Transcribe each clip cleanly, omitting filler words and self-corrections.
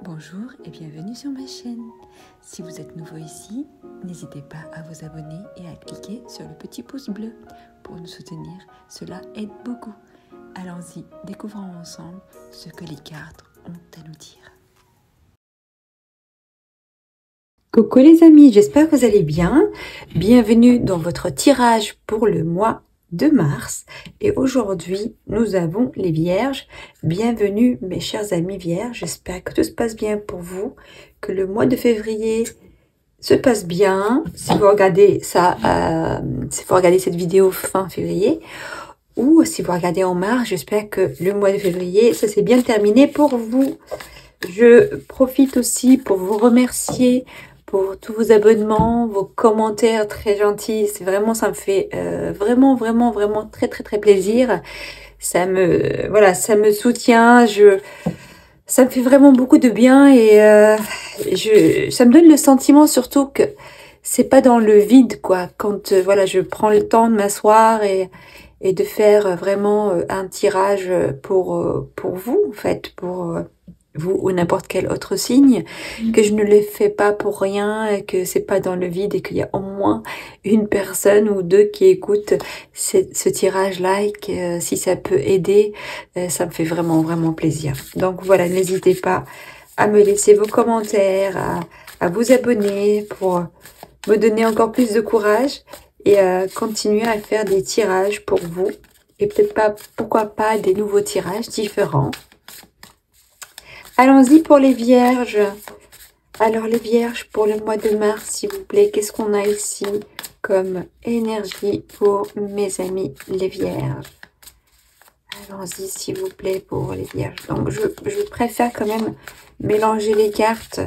Bonjour et bienvenue sur ma chaîne. Si vous êtes nouveau ici, n'hésitez pas à vous abonner et à cliquer sur le petit pouce bleu pour nous soutenir. Cela aide beaucoup. Allons-y, découvrons ensemble ce que les cartes ont à nous dire. Coucou les amis, j'espère que vous allez bien. Bienvenue dans votre tirage pour le mois de mars. Et aujourd'hui, nous avons les vierges. Bienvenue mes chers amis vierges. J'espère que tout se passe bien pour vous, que le mois de février se passe bien. Si vous regardez ça, si vous regardez cette vidéo fin février, ou si vous regardez en mars, j'espère que le mois de février, ça s'est bien terminé pour vous. Je profite aussi pour vous remercier pour tous vos abonnements, vos commentaires très gentils. C'est vraiment, ça me fait vraiment très plaisir. Ça me soutient. Ça me fait vraiment beaucoup de bien et ça me donne le sentiment surtout que c'est pas dans le vide quoi. Quand voilà, je prends le temps de m'asseoir et de faire vraiment un tirage pour vous en fait, pour vous ou n'importe quel autre signe, que je ne le fais pas pour rien et que c'est pas dans le vide et qu'il y a au moins une personne ou deux qui écoutent ce tirage-là et que si ça peut aider, ça me fait vraiment plaisir. Donc voilà, n'hésitez pas à me laisser vos commentaires, à vous abonner pour me donner encore plus de courage et continuer à faire des tirages pour vous et peut-être pas, pourquoi pas des nouveaux tirages différents. Allons-y pour les vierges. Alors les vierges pour le mois de mars, s'il vous plaît, qu'est-ce qu'on a ici comme énergie pour mes amis les vierges? Allons-y s'il vous plaît pour les vierges. Donc je préfère quand même mélanger les cartes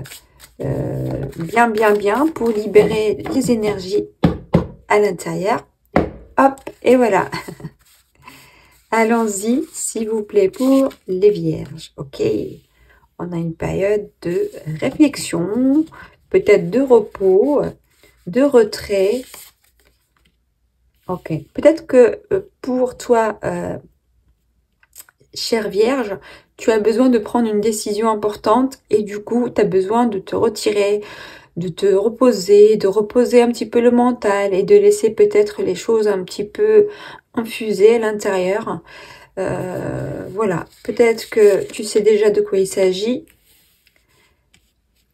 bien pour libérer les énergies à l'intérieur. Hop, et voilà. Allons-y s'il vous plaît pour les vierges. Ok. On a une période de réflexion, peut-être de repos, de retrait. Ok. Peut-être que pour toi, chère Vierge, tu as besoin de prendre une décision importante et du coup, tu as besoin de te retirer, de te reposer, de reposer un petit peu le mental et de laisser peut-être les choses un petit peu infuser à l'intérieur. Voilà, peut-être que tu sais déjà de quoi il s'agit.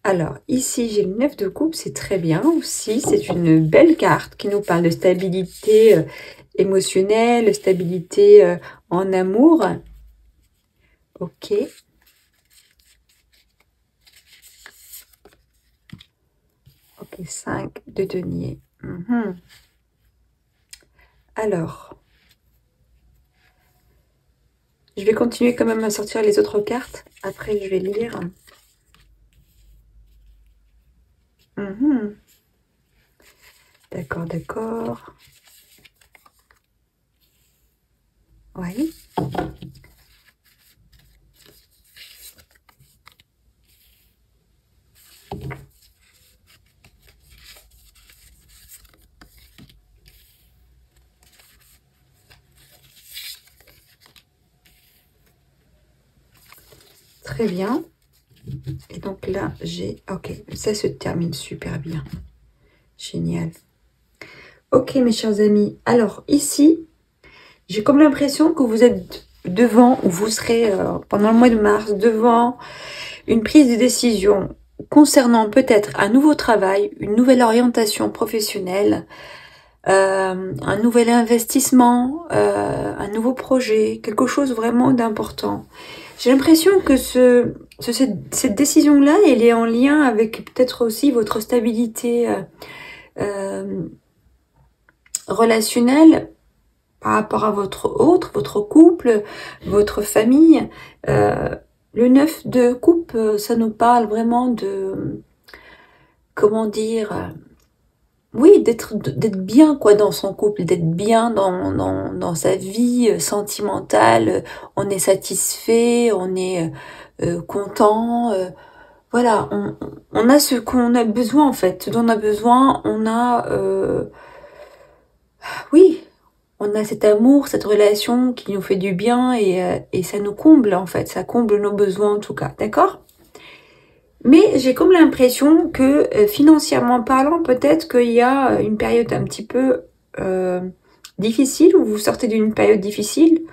Alors, ici, j'ai le 9 de coupe, c'est très bien aussi. C'est une belle carte qui nous parle de stabilité émotionnelle, stabilité en amour. Ok. Ok, 5 de denier. Alors, je vais continuer quand même à sortir les autres cartes. Après, je vais lire. D'accord. Oui. Très bien. Et donc là, j'ai... Ok, ça se termine super bien. Génial. Ok, mes chers amis. Alors, ici, j'ai comme l'impression que vous êtes devant, ou vous serez pendant le mois de mars, devant une prise de décision concernant peut-être un nouveau travail, une nouvelle orientation professionnelle, un nouvel investissement, un nouveau projet, quelque chose vraiment d'important. J'ai l'impression que cette décision-là, elle est en lien avec peut-être aussi votre stabilité relationnelle par rapport à votre couple, votre famille. Le 9 de coupe, ça nous parle vraiment de, comment dire, oui, d'être bien quoi dans son couple, d'être bien dans sa vie sentimentale. On est satisfait, on est content. Voilà, on a ce qu'on a besoin en fait, ce dont on a besoin. On a, oui, on a cet amour, cette relation qui nous fait du bien et ça nous comble en fait, ça comble nos besoins en tout cas, d'accord? Mais j'ai comme l'impression que financièrement parlant, peut-être qu'il y a une période un petit peu difficile, où vous sortez d'une période difficile,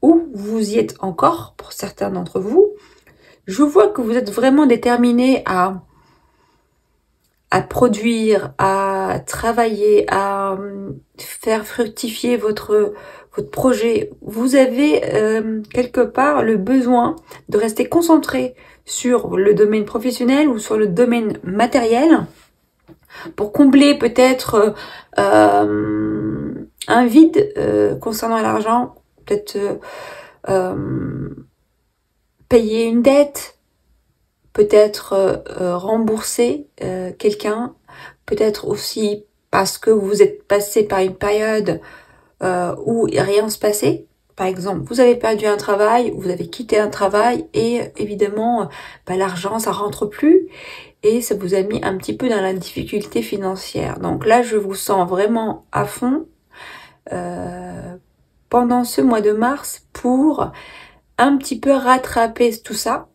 où vous y êtes encore, pour certains d'entre vous. Je vois que vous êtes vraiment déterminé à produire, à travailler, à faire fructifier votre projet. Vous avez quelque part le besoin de rester concentré sur le domaine professionnel ou sur le domaine matériel pour combler peut-être un vide concernant l'argent, peut-être payer une dette, peut-être rembourser quelqu'un, peut-être aussi parce que vous êtes passé par une période où rien ne se passait. Par exemple, vous avez perdu un travail, vous avez quitté un travail et évidemment, l'argent, ça rentre plus et ça vous a mis un petit peu dans la difficulté financière. Donc là, je vous sens vraiment à fond pendant ce mois de mars pour un petit peu rattraper tout ça,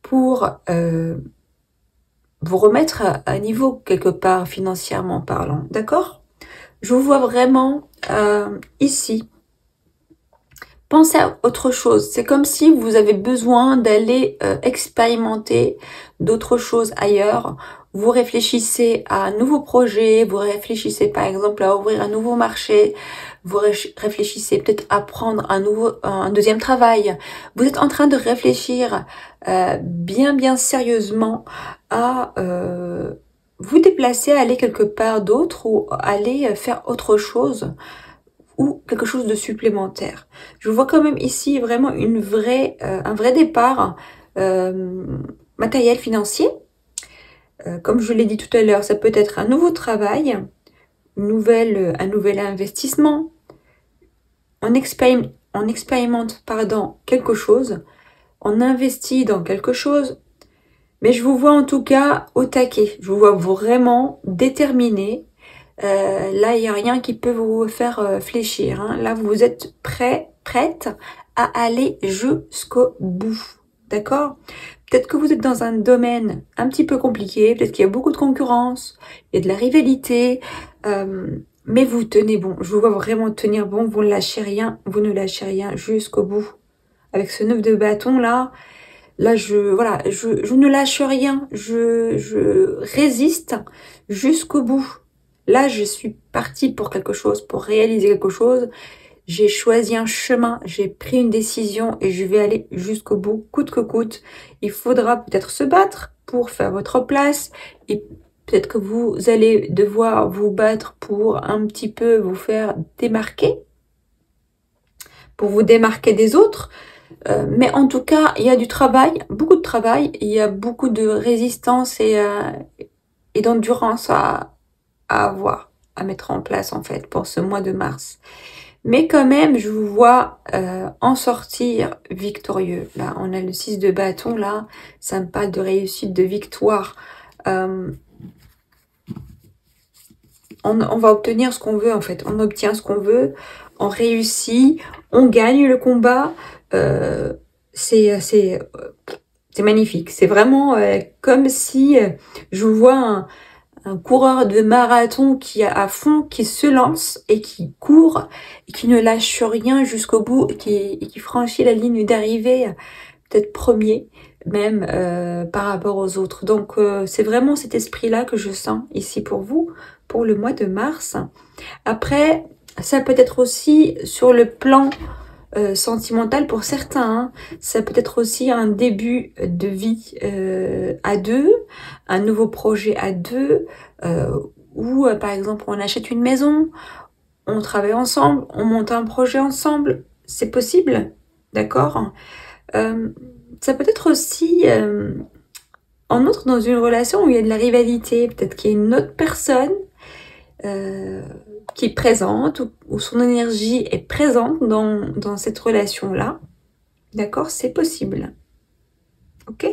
pour vous remettre à niveau quelque part financièrement parlant, d'accord? Je vous vois vraiment ici. Pensez à autre chose. C'est comme si vous avez besoin d'aller expérimenter d'autres choses ailleurs. Vous réfléchissez à un nouveau projet, vous réfléchissez par exemple à ouvrir un nouveau marché, vous réfléchissez peut-être à prendre un deuxième travail. Vous êtes en train de réfléchir bien sérieusement à vous déplacer, aller quelque part d'autre ou aller faire autre chose ou quelque chose de supplémentaire. Je vois quand même ici vraiment un vrai départ matériel financier. Comme je l'ai dit tout à l'heure, ça peut être un nouveau travail, un nouvel investissement. On expérimente quelque chose, on investit dans quelque chose, mais je vous vois en tout cas au taquet. Je vous vois vraiment déterminé. Là, il n'y a rien qui peut vous faire fléchir. Hein. Là, vous êtes prête à aller jusqu'au bout. D'accord? Peut-être que vous êtes dans un domaine un petit peu compliqué. Peut-être qu'il y a beaucoup de concurrence. Il y a de la rivalité. Mais vous tenez bon. Je vous vois vraiment tenir bon. Vous ne lâchez rien. Vous ne lâchez rien jusqu'au bout. Avec ce 9 de bâton là. Là, je ne lâche rien. Je résiste jusqu'au bout. Là, je suis partie pour quelque chose, pour réaliser quelque chose. J'ai choisi un chemin, j'ai pris une décision et je vais aller jusqu'au bout, coûte que coûte. Il faudra peut-être se battre pour faire votre place et peut-être que vous allez devoir vous battre pour un petit peu vous faire démarquer, pour vous démarquer des autres. Mais en tout cas, il y a du travail, beaucoup de travail, il y a beaucoup de résistance et d'endurance à avoir, à mettre en place en fait pour ce mois de mars. Mais quand même, je vous vois en sortir victorieux. Là, on a le 6 de bâton, là, ça me parle de réussite, de victoire. On va obtenir ce qu'on veut en fait, on obtient ce qu'on veut, on réussit, on gagne le combat. C'est magnifique, c'est vraiment comme si je vois un coureur de marathon qui est à fond, qui se lance et qui court et qui ne lâche rien jusqu'au bout et qui franchit la ligne d'arrivée peut-être premier même par rapport aux autres. Donc c'est vraiment cet esprit-là que je sens ici pour vous, pour le mois de mars. Après, ça peut être aussi sur le plan sentimental pour certains. Hein. Ça peut être aussi un début de vie à deux, un nouveau projet à deux, où par exemple on achète une maison, on travaille ensemble, on monte un projet ensemble. C'est possible, d'accord? Ça peut être aussi en outre dans une relation où il y a de la rivalité. Peut-être qu'il y a une autre personne qui est présente ou son énergie est présente dans cette relation-là. D'accord? C'est possible. Ok?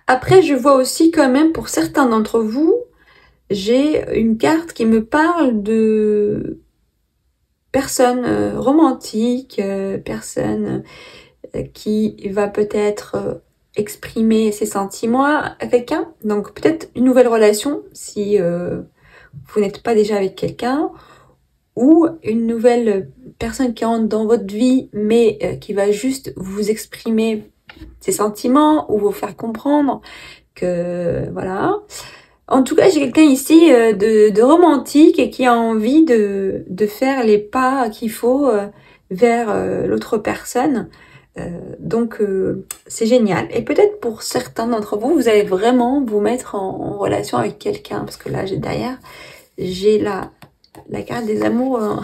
Après, je vois aussi quand même pour certains d'entre vous, j'ai une carte qui me parle de personnes romantiques, personnes qui va peut-être exprimer ses sentiments à quelqu'un. Donc peut-être une nouvelle relation si vous n'êtes pas déjà avec quelqu'un, ou une nouvelle personne qui entre dans votre vie mais qui va juste vous exprimer ses sentiments ou vous faire comprendre que voilà. En tout cas, j'ai quelqu'un ici de romantique et qui a envie de faire les pas qu'il faut vers l'autre personne. Donc, c'est génial. Et peut-être pour certains d'entre vous, vous allez vraiment vous mettre en relation avec quelqu'un. Parce que là, derrière, j'ai la carte des amours.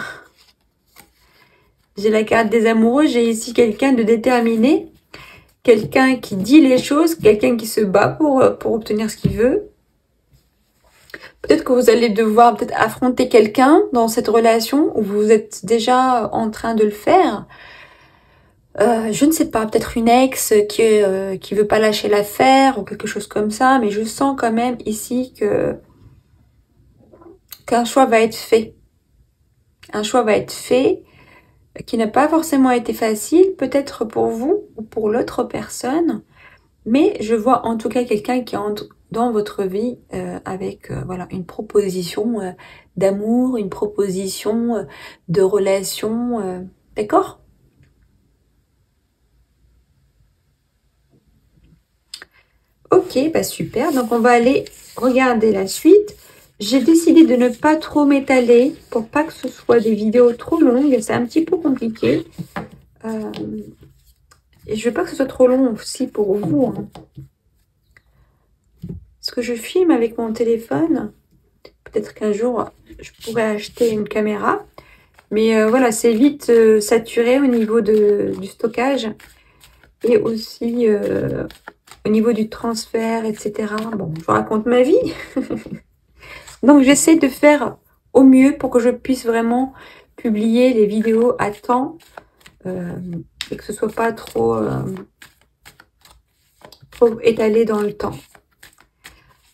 J'ai la carte des amoureux. J'ai ici quelqu'un de déterminé. Quelqu'un qui dit les choses. Quelqu'un qui se bat pour obtenir ce qu'il veut. Peut-être que vous allez devoir peut-être affronter quelqu'un dans cette relation où vous êtes déjà en train de le faire. Je ne sais pas, peut-être une ex qui veut pas lâcher l'affaire ou quelque chose comme ça, mais je sens quand même ici qu'un choix va être fait. Un choix va être fait qui n'a pas forcément été facile, peut-être pour vous ou pour l'autre personne, mais je vois en tout cas quelqu'un qui entre dans votre vie avec voilà, une proposition d'amour, une proposition de relation, d'accord? Ok, bah super, donc on va aller regarder la suite. J'ai décidé de ne pas trop m'étaler pour pas que ce soit des vidéos trop longues, c'est un petit peu compliqué. Et je veux pas que ce soit trop long aussi pour vous, hein. Parce que je filme avec mon téléphone. Peut-être qu'un jour, je pourrais acheter une caméra. Mais voilà, c'est vite saturé au niveau du stockage. Et aussi au niveau du transfert, etc. Bon, je vous raconte ma vie. Donc, j'essaie de faire au mieux pour que je puisse vraiment publier les vidéos à temps. Et que ce soit pas trop étalé dans le temps.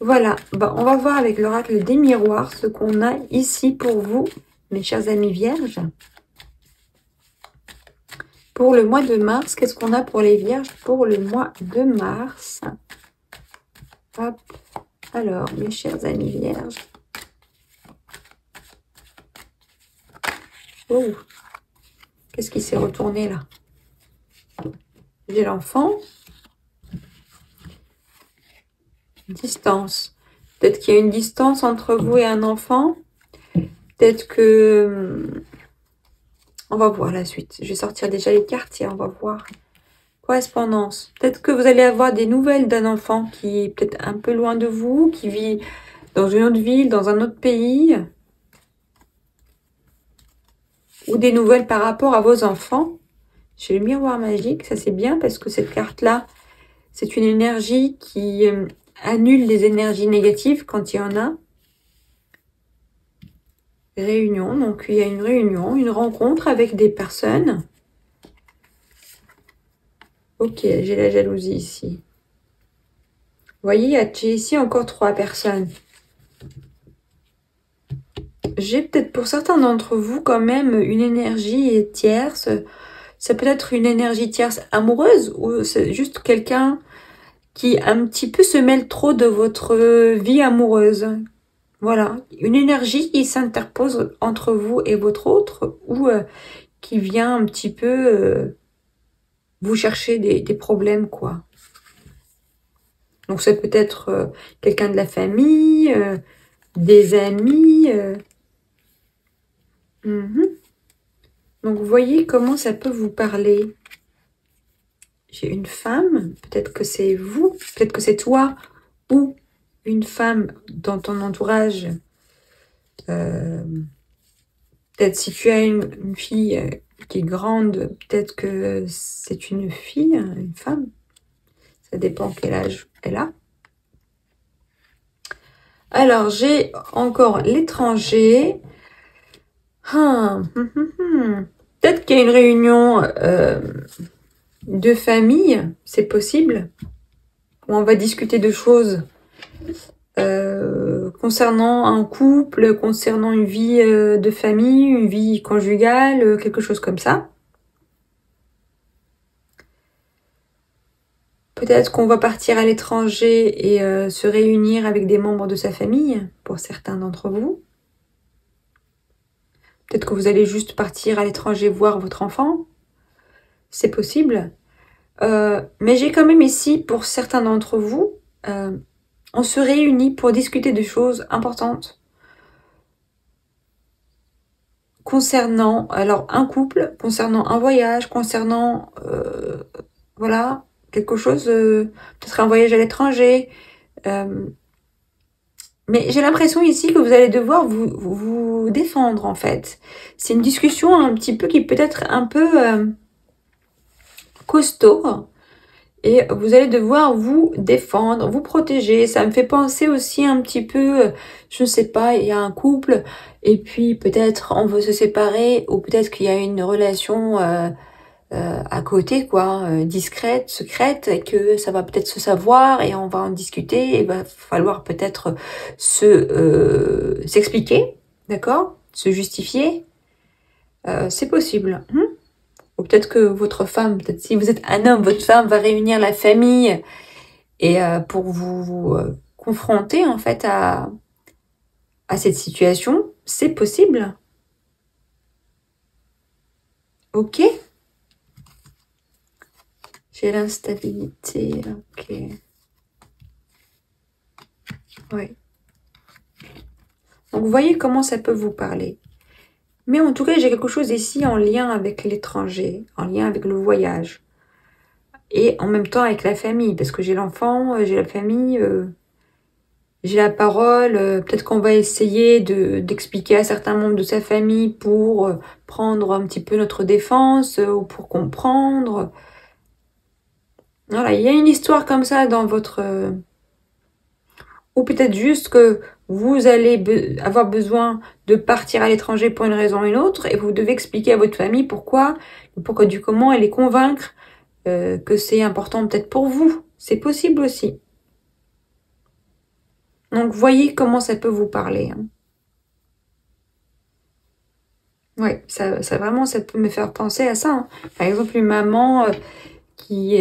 Voilà, bon, on va voir avec l'oracle des miroirs ce qu'on a ici pour vous, mes chers amis vierges. Pour le mois de mars, qu'est-ce qu'on a pour les vierges pour le mois de mars? Hop, alors, mes chers amis vierges. Oh, qu'est-ce qui s'est retourné là? J'ai l'enfant. Distance. Peut-être qu'il y a une distance entre vous et un enfant. Peut-être que... On va voir la suite. Je vais sortir déjà les cartes et on va voir. Correspondance. Peut-être que vous allez avoir des nouvelles d'un enfant qui est peut-être un peu loin de vous, qui vit dans une autre ville, dans un autre pays. Ou des nouvelles par rapport à vos enfants. J'ai le miroir magique, ça c'est bien parce que cette carte-là, c'est une énergie qui annule les énergies négatives quand il y en a. Réunion, donc il y a une réunion, une rencontre avec des personnes. Ok, j'ai la jalousie ici. Vous voyez, j'ai ici encore 3 personnes. J'ai peut-être pour certains d'entre vous quand même une énergie tierce. Ça peut être une énergie tierce amoureuse ou c'est juste quelqu'un qui un petit peu se mêle trop de votre vie amoureuse. Voilà, une énergie qui s'interpose entre vous et votre autre ou qui vient un petit peu vous chercher des problèmes, quoi. Donc ça peut être quelqu'un de la famille, des amis. Donc vous voyez comment ça peut vous parler. J'ai une femme, peut-être que c'est vous, peut-être que c'est toi ou une femme dans ton entourage. Peut-être si tu as une fille qui est grande, peut-être que c'est une fille, une femme. Ça dépend quel âge elle a. Alors, j'ai encore l'étranger. Peut-être qu'il y a une réunion de famille, c'est possible. Où on va discuter de choses concernant un couple, concernant une vie de famille, une vie conjugale, quelque chose comme ça. Peut-être qu'on va partir à l'étranger et se réunir avec des membres de sa famille, pour certains d'entre vous. Peut-être que vous allez juste partir à l'étranger voir votre enfant. C'est possible. Mais j'ai quand même ici, pour certains d'entre vous, on se réunit pour discuter de choses importantes concernant alors un couple, concernant un voyage, concernant voilà, quelque chose, peut-être un voyage à l'étranger. Mais j'ai l'impression ici que vous allez devoir vous défendre en fait. C'est une discussion un petit peu qui peut être un peu costaud. Et vous allez devoir vous défendre, vous protéger. Ça me fait penser aussi un petit peu, je ne sais pas, il y a un couple et puis peut-être on veut se séparer ou peut-être qu'il y a une relation à côté, quoi, discrète, secrète, et que ça va peut-être se savoir et on va en discuter. Et il va falloir peut-être s'expliquer, d'accord, se justifier. C'est possible. Ou peut-être que votre femme, peut-être si vous êtes un homme, votre femme va réunir la famille et pour vous confronter en fait à cette situation. C'est possible. Ok. J'ai l'instabilité. Ok. Oui. Donc vous voyez comment ça peut vous parler. Mais en tout cas, j'ai quelque chose ici en lien avec l'étranger, en lien avec le voyage. Et en même temps avec la famille, parce que j'ai l'enfant, j'ai la famille, j'ai la parole. Peut-être qu'on va essayer d'expliquer à certains membres de sa famille pour prendre un petit peu notre défense ou pour comprendre. Voilà, il y a une histoire comme ça dans votre... ou peut-être juste que vous allez avoir besoin de partir à l'étranger pour une raison ou une autre et vous devez expliquer à votre famille pourquoi du comment et les convaincre que c'est important peut-être pour vous. C'est possible aussi. Donc, voyez comment ça peut vous parler. Hein. Ouais, ça vraiment, ça peut me faire penser à ça. Hein. Par exemple, une maman qui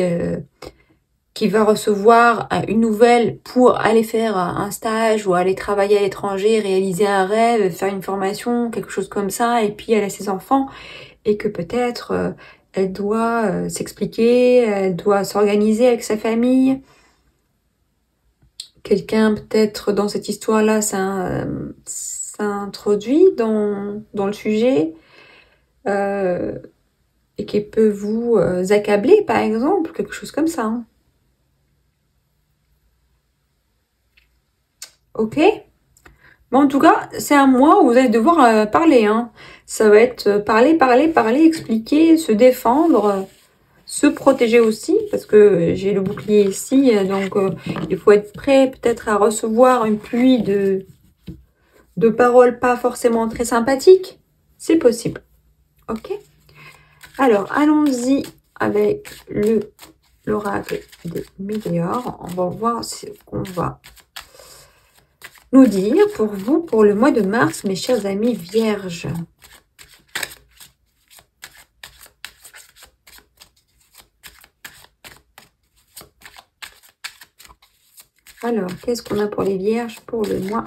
va recevoir une nouvelle pour aller faire un stage ou aller travailler à l'étranger, réaliser un rêve, faire une formation, quelque chose comme ça, et puis elle a ses enfants, et que peut-être elle doit s'expliquer, elle doit s'organiser avec sa famille. Quelqu'un peut-être dans cette histoire-là s'introduit dans le sujet et qui peut vous accabler, par exemple, quelque chose comme ça. Hein. Ok? Mais en tout cas, c'est un mois où vous allez devoir parler. Hein. Ça va être parler, expliquer, se défendre, se protéger aussi, parce que j'ai le bouclier ici, donc il faut être prêt peut-être à recevoir une pluie de paroles pas forcément très sympathiques. C'est possible. Ok? Alors, allons-y avec l'oracle de Météor. On va voir ce qu'on va nous dire pour vous pour le mois de mars, mes chers amis vierges. Alors, qu'est-ce qu'on a pour les vierges pour le mois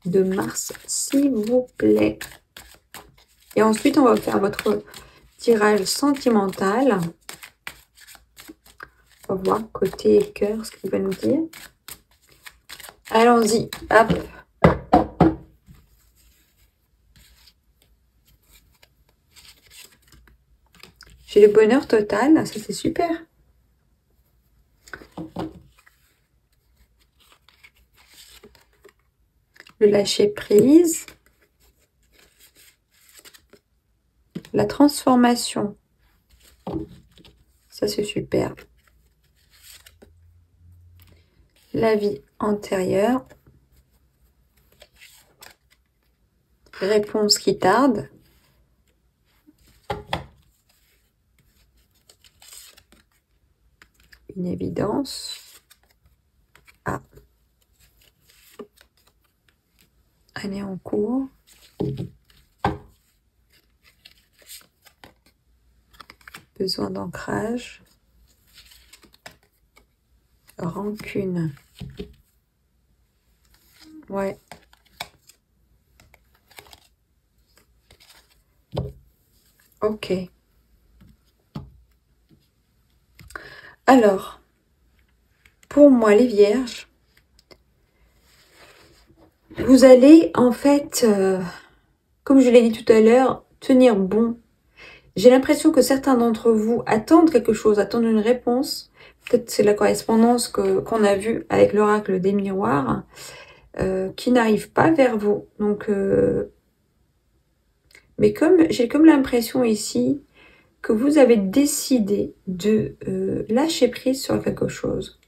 de mars, s'il vous plaît? Et ensuite, on va faire votre tirage sentimental. On va voir côté cœur ce qu'il va nous dire. Allons-y, hop. J'ai le bonheur total, ça c'est super. Le lâcher prise. La transformation. Ça c'est super. La vie antérieure. Réponse qui tarde. Une évidence. Ah. Année en cours. Besoin d'ancrage. Rancune. Ouais. Ok. Alors, pour moi, les vierges, vous allez en fait, comme je l'ai dit tout à l'heure, tenir bon. J'ai l'impression que certains d'entre vous attendent quelque chose, attendent une réponse. Peut-être c'est la correspondance qu'on a vue avec l'oracle des miroirs, qui n'arrive pas vers vous. Donc, mais j'ai comme l'impression ici que vous avez décidé de lâcher prise sur quelque chose.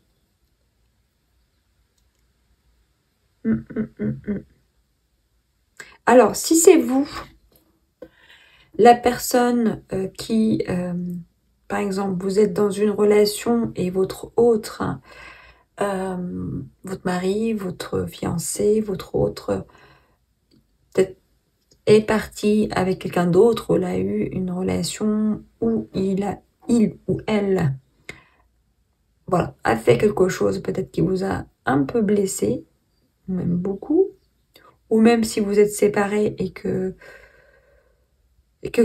Alors, si c'est vous, la personne qui, par exemple, vous êtes dans une relation et votre autre, votre mari, votre fiancé, votre autre, peut-être est parti avec quelqu'un d'autre, ou il a eu une relation où il ou elle, voilà, a fait quelque chose peut-être qui vous a un peu blessé, ou même beaucoup, ou même si vous êtes séparés et que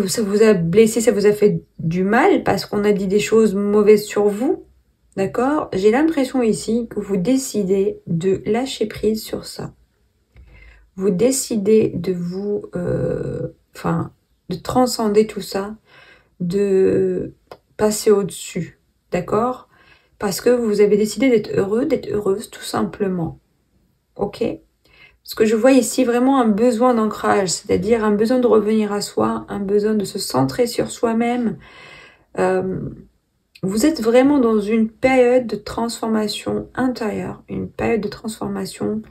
ça vous a blessé, ça vous a fait du mal parce qu'on a dit des choses mauvaises sur vous, d'accord? J'ai l'impression ici que vous décidez de lâcher prise sur ça. Vous décidez de vous, de transcender tout ça, de passer au-dessus, d'accord? Parce que vous avez décidé d'être heureux, d'être heureuse, tout simplement, ok? Parce que je vois ici vraiment un besoin d'ancrage, c'est-à-dire un besoin de revenir à soi, un besoin de se centrer sur soi-même. Vous êtes vraiment dans une période de transformation intérieure, une période de transformation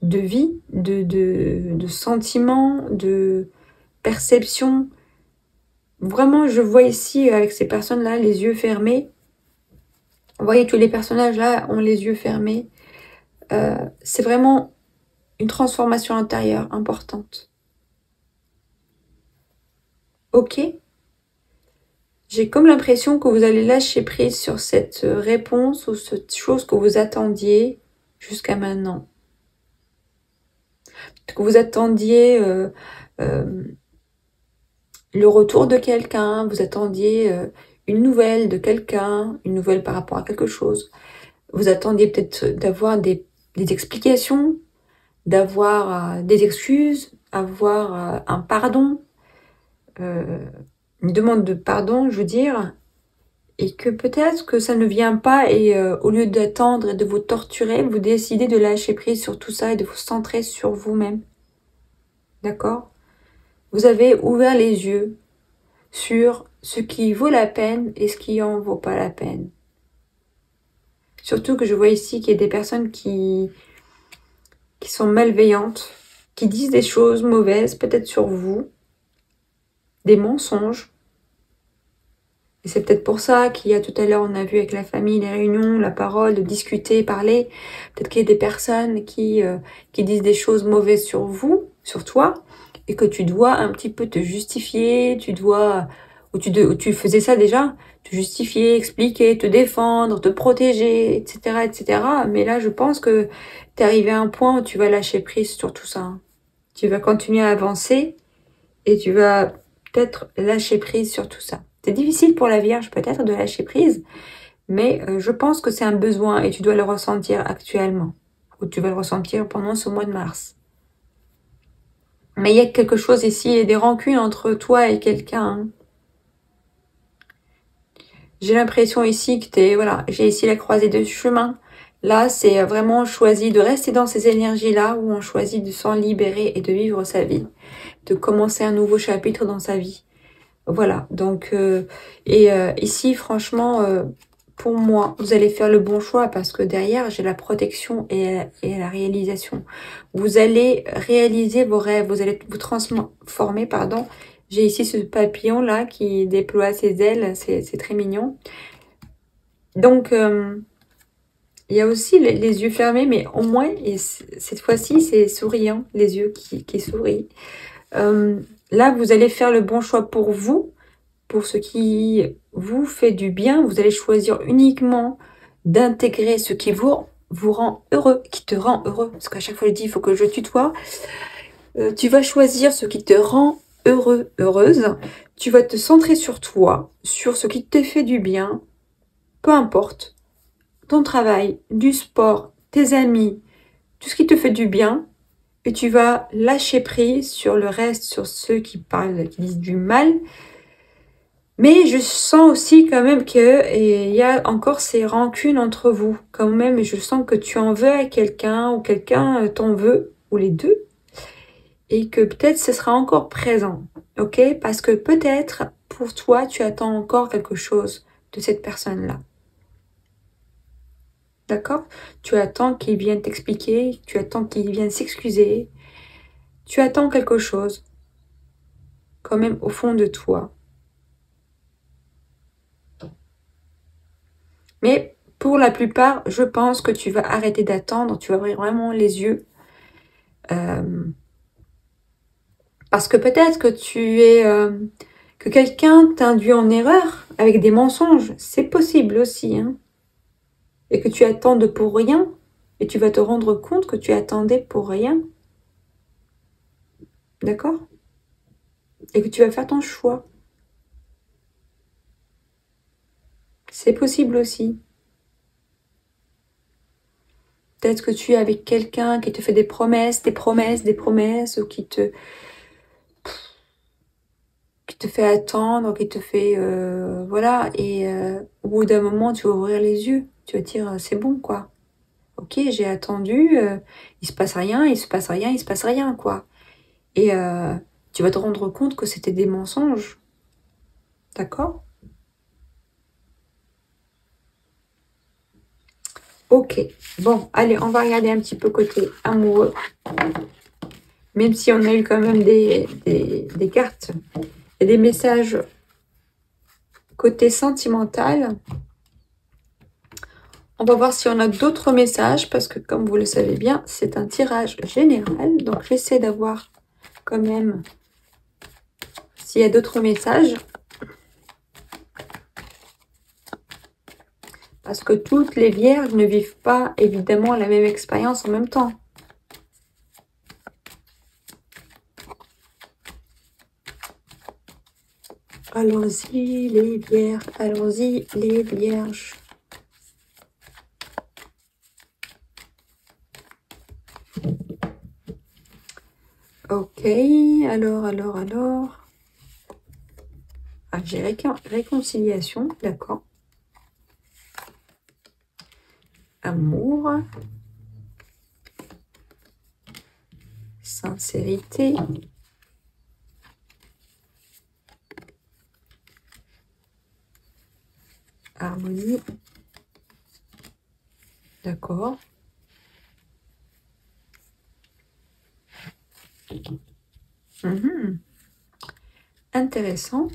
de vie, de sentiments, de perception. Vraiment, je vois ici avec ces personnes-là les yeux fermés. Vous voyez, tous les personnages là ont les yeux fermés. C'est vraiment une transformation intérieure importante. Ok? J'ai comme l'impression que vous allez lâcher prise sur cette réponse ou cette chose que vous attendiez jusqu'à maintenant. Que vous attendiez le retour de quelqu'un, vous attendiez une nouvelle de quelqu'un, une nouvelle par rapport à quelque chose. Vous attendiez peut-être d'avoir des explications, d'avoir des excuses, avoir un pardon, une demande de pardon, je veux dire, et que peut-être que ça ne vient pas et au lieu d'attendre et de vous torturer, vous décidez de lâcher prise sur tout ça et de vous centrer sur vous-même. D'accord? Vous avez ouvert les yeux sur ce qui vaut la peine et ce qui en vaut pas la peine. Surtout que je vois ici qu'il y a des personnes qui sont malveillantes, qui disent des choses mauvaises, peut-être sur vous, des mensonges. Et c'est peut-être pour ça qu'il y a tout à l'heure, on a vu avec la famille, les réunions, la parole, de discuter, parler. Peut-être qu'il y a des personnes qui disent des choses mauvaises sur vous, sur toi, et que tu dois un petit peu te justifier, ou tu faisais ça déjà, te justifier, expliquer, te défendre, te protéger, etc., etc. Mais là, je pense que tu es arrivé à un point où tu vas lâcher prise sur tout ça. Tu vas continuer à avancer et tu vas peut-être lâcher prise sur tout ça. C'est difficile pour la Vierge peut-être de lâcher prise, mais je pense que c'est un besoin et tu dois le ressentir actuellement. Ou tu vas le ressentir pendant ce mois de mars. Mais il y a quelque chose ici, il y a des rancunes entre toi et quelqu'un. J'ai l'impression ici que j'ai ici la croisée de chemin. Là, c'est vraiment choisi de rester dans ces énergies-là où on choisit de s'en libérer et de vivre sa vie, de commencer un nouveau chapitre dans sa vie. Voilà, donc, ici, franchement, pour moi, vous allez faire le bon choix parce que derrière, j'ai la protection et la réalisation. Vous allez réaliser vos rêves, vous allez vous transformer, pardon. J'ai ici ce papillon-là qui déploie ses ailes, c'est très mignon. Donc, il y a aussi les yeux fermés, mais au moins, et cette fois-ci, c'est souriant, les yeux qui sourient. Là, vous allez faire le bon choix pour vous, pour ce qui vous fait du bien. Vous allez choisir uniquement d'intégrer ce qui vous rend heureux, qui te rend heureux. Parce qu'à chaque fois, je dis, il faut que je tutoie. Tu vas choisir ce qui te rend heureux, heureuse. Tu vas te centrer sur toi, sur ce qui te fait du bien, peu importe. Ton travail, du sport, tes amis, tout ce qui te fait du bien. Et tu vas lâcher prise sur le reste, sur ceux qui parlent, qui disent du mal. Mais je sens aussi quand même qu'il y a encore ces rancunes entre vous. Quand même, et je sens que tu en veux à quelqu'un ou quelqu'un t'en veut, ou les deux. Et que peut-être ce sera encore présent. Ok? Parce que peut-être pour toi, tu attends encore quelque chose de cette personne-là. D'accord? Tu attends qu'il vienne t'expliquer, tu attends qu'il vienne s'excuser. Tu attends quelque chose. Quand même au fond de toi. Mais pour la plupart, je pense que tu vas arrêter d'attendre, tu vas ouvrir vraiment les yeux. Parce que peut-être que que quelqu'un t'induit en erreur avec des mensonges. C'est possible aussi. Hein. Et que tu attendes pour rien. Et tu vas te rendre compte que tu attendais pour rien. D'accord? Et que tu vas faire ton choix. C'est possible aussi. Peut-être que tu es avec quelqu'un qui te fait des promesses, ou qui te fait attendre, qui te fait... voilà, et au bout d'un moment, tu vas ouvrir les yeux. Tu vas te dire, c'est bon, quoi. Ok, j'ai attendu, il se passe rien, il se passe rien, il se passe rien, quoi. Et tu vas te rendre compte que c'était des mensonges. D'accord? Ok, bon, allez, on va regarder un petit peu côté amoureux. Même si on a eu quand même des cartes et des messages côté sentimental. On va voir si on a d'autres messages, parce que comme vous le savez bien, c'est un tirage général. Donc j'essaie d'avoir quand même s'il y a d'autres messages. Parce que toutes les vierges ne vivent pas évidemment la même expérience en même temps. Allons-y les vierges, allons-y les vierges. Ok, alors. Ah, j'ai réconciliation, d'accord. Amour. Sincérité. Harmonie. D'accord. Intéressant.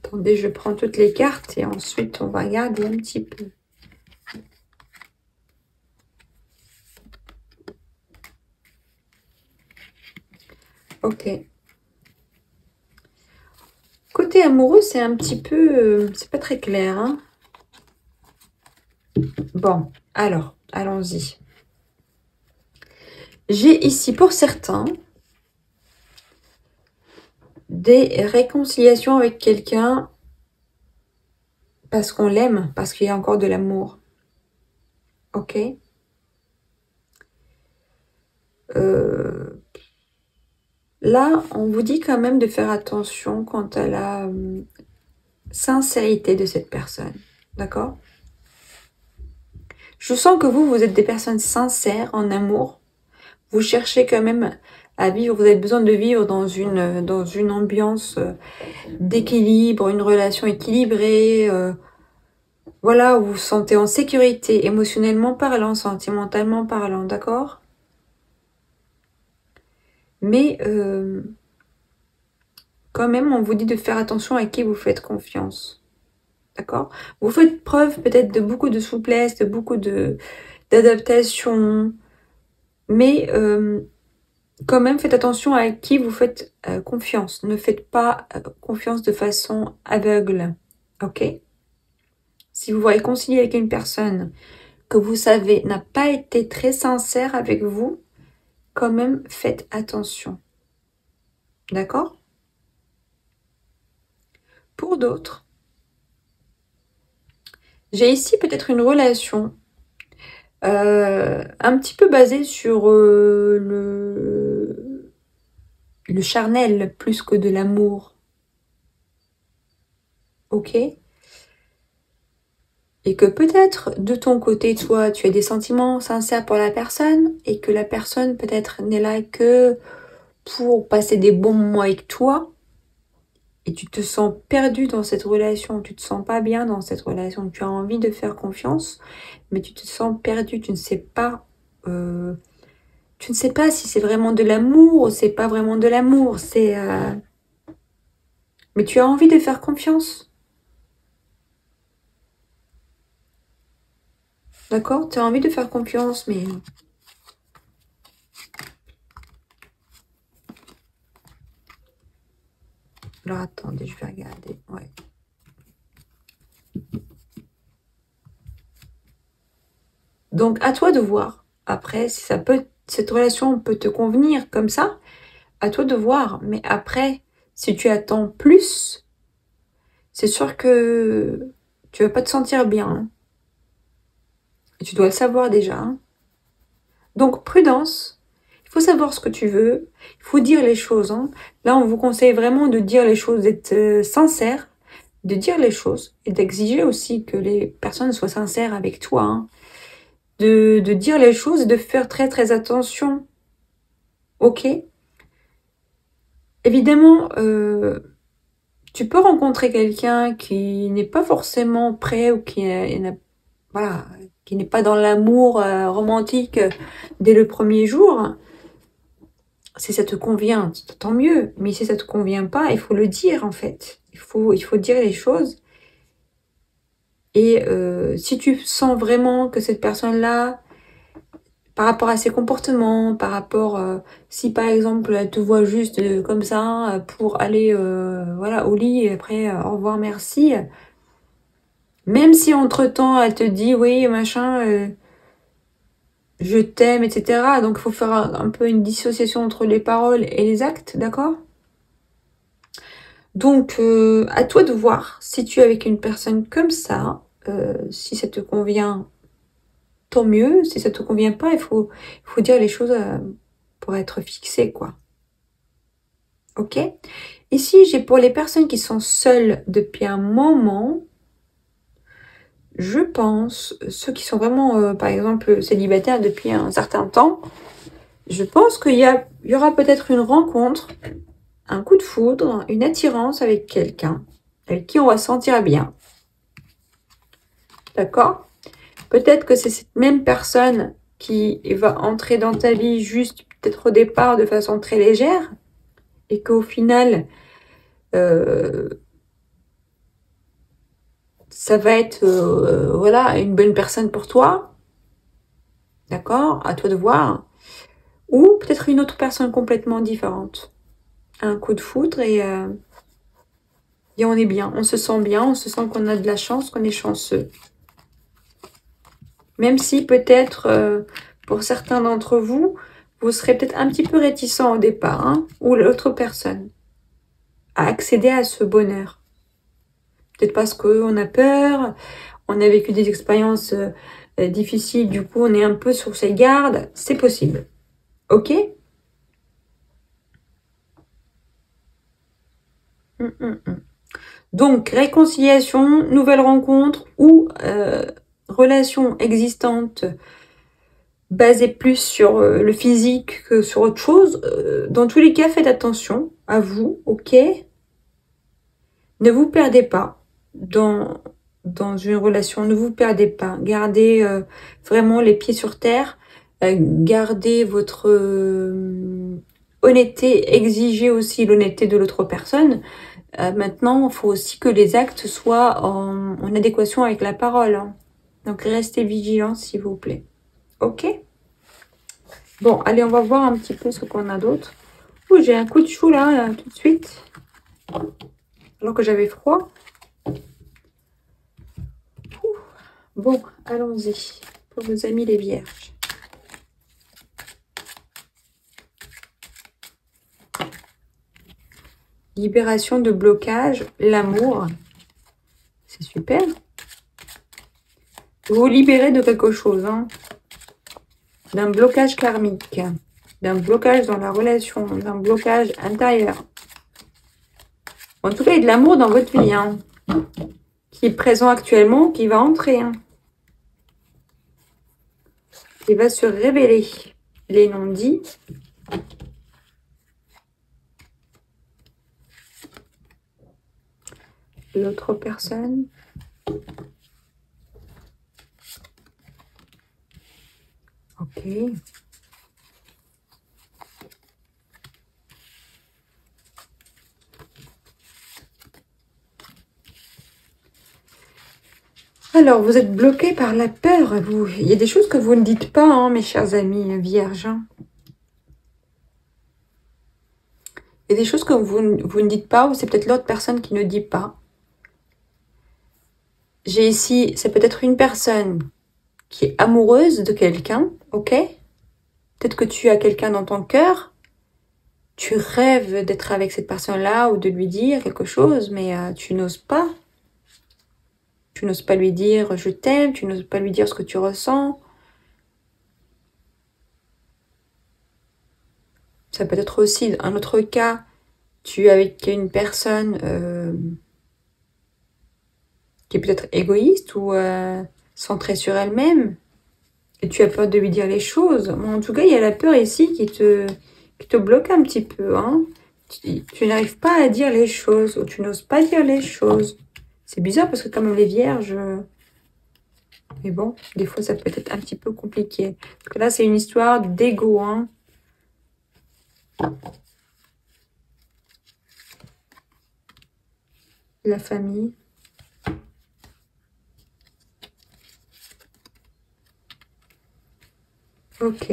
Attendez, je prends toutes les cartes et ensuite on va regarder un petit peu. Ok. Côté amoureux, c'est un petit peu... c'est pas très clair. Hein. Bon, alors, allons-y. J'ai ici, pour certains, des réconciliations avec quelqu'un parce qu'on l'aime, parce qu'il y a encore de l'amour. Ok. Là, on vous dit quand même de faire attention quant à la sincérité de cette personne. D'accord? Je sens que vous êtes des personnes sincères en amour. Vous cherchez quand même à vivre, vous avez besoin de vivre dans une ambiance d'équilibre, une relation équilibrée, voilà, où vous vous sentez en sécurité, émotionnellement parlant, sentimentalement parlant, d'accord? Mais quand même, on vous dit de faire attention à qui vous faites confiance, d'accord? Vous faites preuve peut-être de beaucoup de souplesse, de beaucoup d'adaptation, Mais quand même, faites attention à qui vous faites confiance. Ne faites pas confiance de façon aveugle. Ok? Si vous vous réconciliez avec une personne que vous savez n'a pas été très sincère avec vous, quand même, faites attention. D'accord? Pour d'autres, j'ai ici peut-être une relation un petit peu basée sur le charnel plus que de l'amour. Ok? Et que peut-être de ton côté, toi, tu as des sentiments sincères pour la personne et que la personne peut-être n'est là que pour passer des bons moments avec toi et tu te sens perdu dans cette relation, tu te sens pas bien dans cette relation, tu as envie de faire confiance, mais tu te sens perdu, tu ne sais pas si c'est vraiment de l'amour ou c'est pas vraiment de l'amour, mais tu as envie de faire confiance. D'accord? Tu as envie de faire confiance, mais alors attendez, je vais regarder. Ouais. Donc à toi de voir. Après, si cette relation peut te convenir comme ça, à toi de voir. Mais après, si tu attends plus, c'est sûr que tu vas pas te sentir bien, hein. Et tu dois le savoir déjà, hein. Donc prudence. Il faut savoir ce que tu veux. Il faut dire les choses, hein. Là, on vous conseille vraiment de dire les choses, d'être sincère, de dire les choses et d'exiger aussi que les personnes soient sincères avec toi, hein. De dire les choses et de faire très très attention. Ok? Évidemment, tu peux rencontrer quelqu'un qui n'est pas forcément prêt ou voilà, qui n'est pas dans l'amour romantique dès le premier jour. Si ça te convient, tant mieux. Mais si ça te convient pas, il faut le dire en fait. Il faut dire les choses. Et si tu sens vraiment que cette personne-là, par rapport à ses comportements, par rapport, si par exemple elle te voit juste comme ça pour aller voilà au lit et après au revoir merci, même si entre-temps elle te dit oui machin, je t'aime, etc. Donc il faut faire un peu une dissociation entre les paroles et les actes, d'accord? Donc à toi de voir si tu es avec une personne comme ça, si ça te convient, tant mieux. Si ça te convient pas, il faut dire les choses pour être fixé, quoi. Ok? Ici, j'ai pour les personnes qui sont seules depuis un moment, je pense, ceux qui sont vraiment, par exemple, célibataires depuis un certain temps, je pense il y aura peut-être une rencontre, un coup de foudre, une attirance avec quelqu'un, avec qui on va se sentir bien. D'accord? Peut-être que c'est cette même personne qui va entrer dans ta vie juste peut-être au départ de façon très légère et qu'au final, ça va être voilà, une bonne personne pour toi. D'accord? À toi de voir. Ou peut-être une autre personne complètement différente. Un coup de foudre et on est bien. On se sent bien, on se sent qu'on a de la chance, qu'on est chanceux. Même si peut-être, pour certains d'entre vous, vous serez peut-être un petit peu réticent au départ, hein, ou l'autre personne, à accéder à ce bonheur. Peut-être parce qu'on a peur, on a vécu des expériences difficiles, du coup on est un peu sur ses gardes, c'est possible. Ok? Donc, réconciliation, nouvelle rencontre ou relation existante basée plus sur le physique que sur autre chose. Dans tous les cas, faites attention à vous, ok? Ne vous perdez pas dans une relation, ne vous perdez pas. Gardez vraiment les pieds sur terre, gardez votre honnêteté, exigez aussi l'honnêteté de l'autre personne. Maintenant, il faut aussi que les actes soient en adéquation avec la parole, hein. Donc, restez vigilants, s'il vous plaît. Ok? Bon, allez, on va voir un petit peu ce qu'on a d'autre. Oh, j'ai un coup de chou là, tout de suite. Alors que j'avais froid. Ouh. Bon, allons-y. Pour nos amis les vierges. Libération de blocage, l'amour. C'est super. Vous vous libérez de quelque chose, hein. D'un blocage karmique, d'un blocage dans la relation, d'un blocage intérieur. En tout cas, il y a de l'amour dans votre vie, hein, qui est présent actuellement, qui va entrer, hein, qui va se révéler. Les non-dits. L'autre personne. Ok. Alors, vous êtes bloqué par la peur. Vous. Il y a des choses que vous ne dites pas, hein, mes chers amis vierges. Hein. Il y a des choses que vous ne dites pas, ou c'est peut-être l'autre personne qui ne dit pas. J'ai ici, c'est peut-être une personne qui est amoureuse de quelqu'un, ok? Peut-être que tu as quelqu'un dans ton cœur. Tu rêves d'être avec cette personne-là ou de lui dire quelque chose, mais tu n'oses pas. Tu n'oses pas lui dire « je t'aime », tu n'oses pas lui dire ce que tu ressens. Ça peut être aussi un autre cas, tu es avec une personne qui est peut-être égoïste ou centrée sur elle-même, et tu as peur de lui dire les choses. Bon, en tout cas, il y a la peur ici qui te bloque un petit peu. Hein. Tu n'arrives pas à dire les choses, ou tu n'oses pas dire les choses. C'est bizarre parce que quand même les vierges... Mais bon, des fois, ça peut être un petit peu compliqué. Parce que là, c'est une histoire d'ego. Hein. La famille. Ok.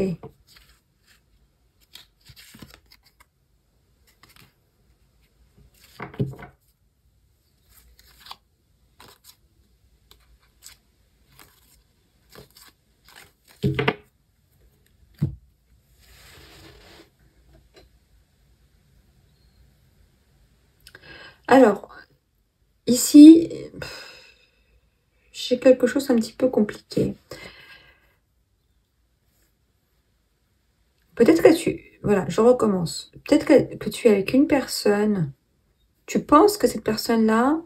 Alors, ici, j'ai quelque chose un petit peu compliqué. Peut-être que tu... Voilà, je recommence. Peut-être que tu es avec une personne. Tu penses que cette personne-là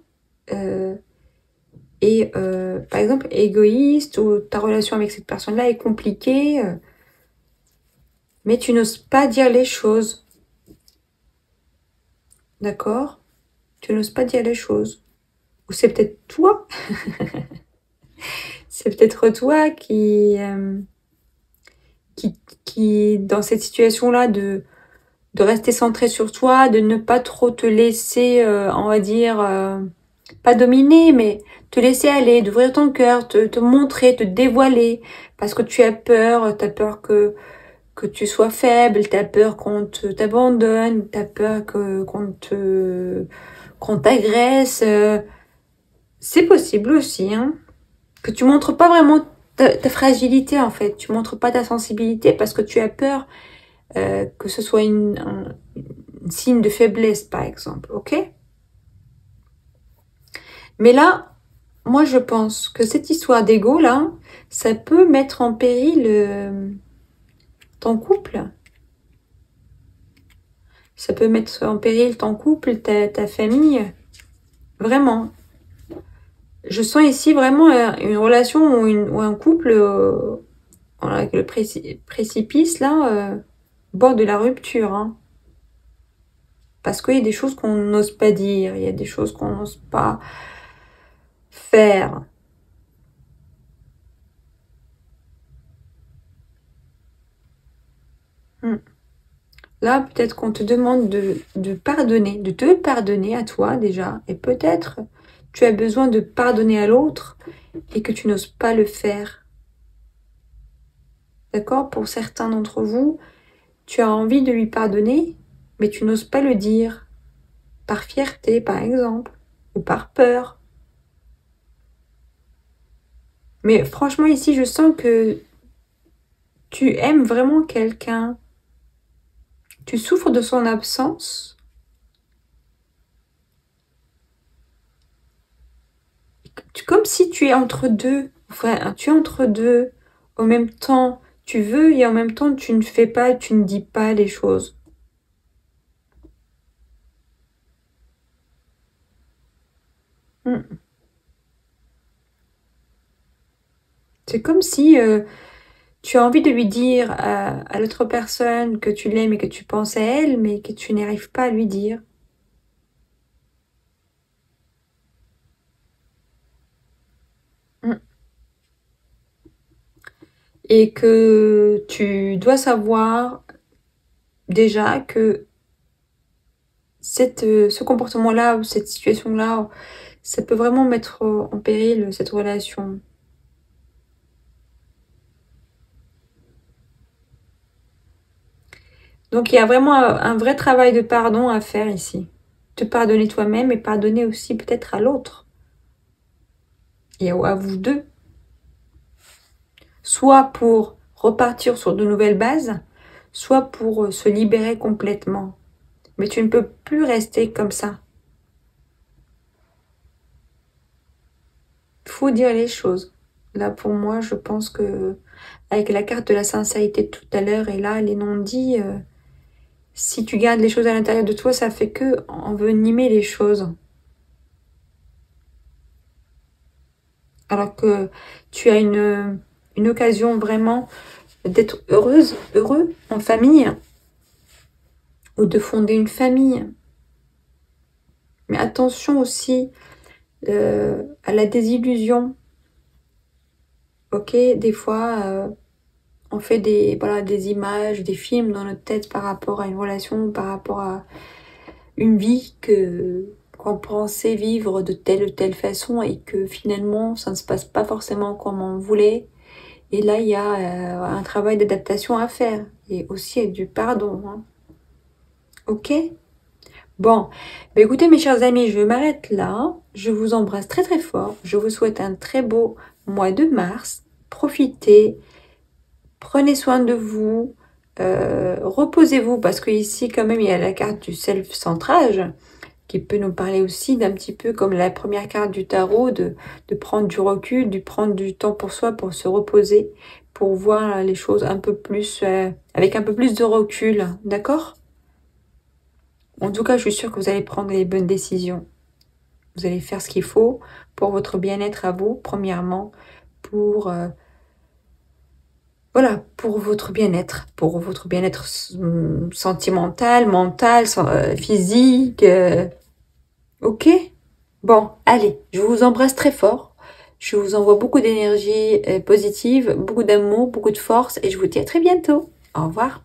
est, par exemple, égoïste, ou ta relation avec cette personne-là est compliquée, mais tu n'oses pas dire les choses. D'accord? Tu n'oses pas dire les choses. Ou c'est peut-être toi. C'est peut-être toi qui dans cette situation-là de rester centré sur toi, de ne pas trop te laisser, on va dire, pas dominer, mais te laisser aller, d'ouvrir ton cœur, te montrer, te dévoiler, parce que tu as peur que tu sois faible, tu as peur qu'on t'abandonne, tu as peur qu'on t'agresse. C'est possible aussi, hein, que tu montres pas vraiment ta fragilité, en fait. Tu montres pas ta sensibilité parce que tu as peur que ce soit un signe de faiblesse, par exemple, ok? Mais là, moi, je pense que cette histoire d'ego, là, ça peut mettre en péril ton couple. Ça peut mettre en péril ton couple, ta famille. Vraiment. Je sens ici vraiment une relation ou un couple avec le précipice, là, bord de la rupture. Hein. Parce qu'il y a des choses qu'on n'ose pas dire, il y a des choses qu'on n'ose pas faire. Là, peut-être qu'on te demande de pardonner, de te pardonner à toi déjà. Et peut-être tu as besoin de pardonner à l'autre et que tu n'oses pas le faire. D'accord? Pour certains d'entre vous, tu as envie de lui pardonner, mais tu n'oses pas le dire. Par fierté, par exemple, ou par peur. Mais franchement, ici, je sens que tu aimes vraiment quelqu'un. Tu souffres de son absence. Comme si tu es entre deux. Enfin, tu es entre deux. En même temps, tu veux et en même temps, tu ne fais pas, tu ne dis pas les choses. C'est comme si tu as envie de lui dire à l'autre personne que tu l'aimes et que tu penses à elle, mais que tu n'arrives pas à lui dire. Mm. Et que tu dois savoir déjà que ce comportement-là ou cette situation-là, ça peut vraiment mettre en péril cette relation. Donc il y a vraiment un vrai travail de pardon à faire ici. Te pardonner toi-même et pardonner aussi peut-être à l'autre. Et à vous deux. Soit pour repartir sur de nouvelles bases, soit pour se libérer complètement. Mais tu ne peux plus rester comme ça. Il faut dire les choses. Là, pour moi, je pense que avec la carte de la sincérité tout à l'heure et là, les non-dits, si tu gardes les choses à l'intérieur de toi, ça fait que envenimer les choses. Alors que tu as une occasion vraiment d'être heureux en famille, ou de fonder une famille. Mais attention aussi à la désillusion. Ok, des fois, on fait des images, des films dans notre tête par rapport à une relation, par rapport à une vie qu'on pensait vivre de telle ou telle façon et que finalement, ça ne se passe pas forcément comme on voulait. Et là, il y a un travail d'adaptation à faire et aussi avec du pardon. Hein. Ok? Bon, bah écoutez mes chers amis, je m'arrête là. Je vous embrasse très très fort. Je vous souhaite un très beau mois de mars. Profitez, prenez soin de vous, reposez-vous parce que ici quand même il y a la carte du self-centrage qui peut nous parler aussi d'un petit peu comme la première carte du tarot, de prendre du recul, de prendre du temps pour soi, pour se reposer, pour voir les choses un peu plus, avec un peu plus de recul, d'accord? En tout cas, je suis sûre que vous allez prendre les bonnes décisions. Vous allez faire ce qu'il faut pour votre bien-être à vous, premièrement, pour voilà, pour votre bien-être sentimental, mental, physique. Ok? Bon, allez, je vous embrasse très fort. Je vous envoie beaucoup d'énergie positive, beaucoup d'amour, beaucoup de force et je vous dis à très bientôt. Au revoir.